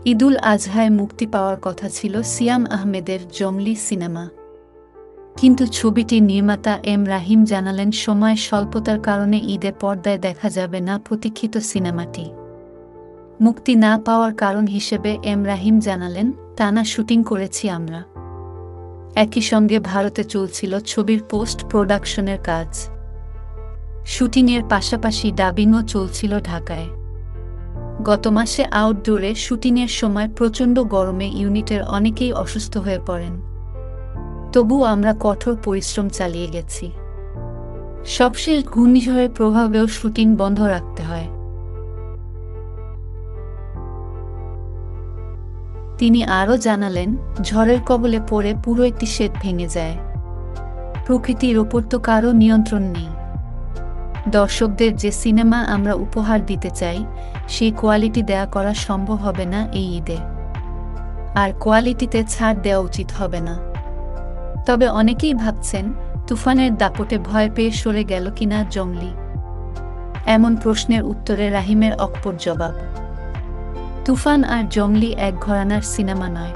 ঈদুল আজহায় মুক্তি পাওয়ার কথা ছিল সিয়াম আহমেদের জংলি সিনেমা, কিন্তু ছবিটির নির্মাতা এম রাহিম জানালেন সময়ের স্বল্পতার কারণে ঈদে পর্দায় দেখা যাবে না প্রতীক্ষিত সিনেমাটি। মুক্তি না পাওয়ার কারণ হিসেবে এম রাহিম জানালেন, টানা শুটিং করেছি আমরা। একই সঙ্গে ভারতে চলছিল ছবির পোস্ট প্রোডাকশনের কাজ। শুটিংয়ের পাশাপাশি ডাবিংও চলছিল ঢাকায়। গত মাসে আউটডোরে শুটিংয়ের সময় প্রচণ্ড গরমে ইউনিটের অনেকেই অসুস্থ হয়ে পড়েন। তবুও আমরা কঠোর পরিশ্রম চালিয়ে গেছি। সবশেষ ঘূর্ণিঝড়ের প্রভাবেও শুটিং বন্ধ রাখতে হয়। তিনি আরও জানালেন, ঝড়ের কবলে পড়ে পুরো একটি সেট ভেঙে যায়। প্রকৃতির ওপর তো কারও নিয়ন্ত্রণ নেই। দর্শকদের যে সিনেমা আমরা উপহার দিতে চাই, সেই কোয়ালিটি দেয়া করা সম্ভব হবে না এই ঈদে। আর কোয়ালিটিতে ছাড় দেওয়া উচিত হবে না। তবে অনেকেই ভাবছেন, তুফানের দাপটে ভয় পেয়ে সরে গেল কিনা জংলি। এমন প্রশ্নের উত্তরে রাহিমের অকপট জবাব, তুফান আর জংলি এক ঘরানার সিনেমা নয়।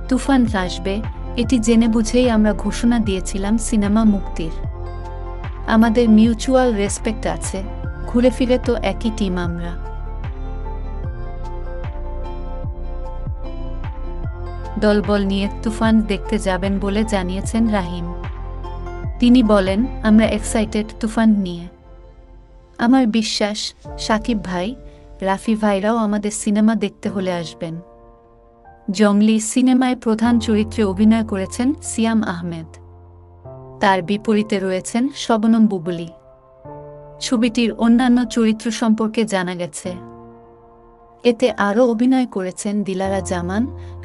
তুফান আসবে, এটি জেনে বুঝেই আমরা ঘোষণা দিয়েছিলাম সিনেমা মুক্তির। আমাদের মিউচুয়াল রেসপেক্ট আছে, ঘুরে ফিরে তো একই টিম আমরা। দলবল নিয়ে তুফান দেখতে যাবেন বলে জানিয়েছেন রাহিম। তিনি বলেন, আমরা এক্সাইটেড তুফান নিয়ে। আমার বিশ্বাস শাকিব ভাই, রাফি ভাইরাও আমাদের সিনেমা দেখতে হলে আসবেন। জংলি সিনেমায় প্রধান চরিত্রে অভিনয় করেছেন সিয়াম আহমেদ। তার বিপরীতে রয়েছেন শবনম বুবুলি। ছবিটির অন্যান্য চরিত্র সম্পর্কে জানা গেছে, এতে আরও অভিনয় করেছেন দিলারা জামান,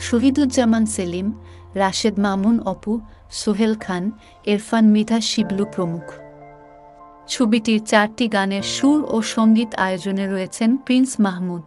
শহীদুজ্জামান সেলিম, রাশেদ মামুন অপু, সোহেল খান, ইরফান মৃধা শিবলু প্রমুখ। ছবিটির 4টি গানের সুর ও সঙ্গীত আয়োজনে রয়েছেন প্রিন্স মাহমুদ।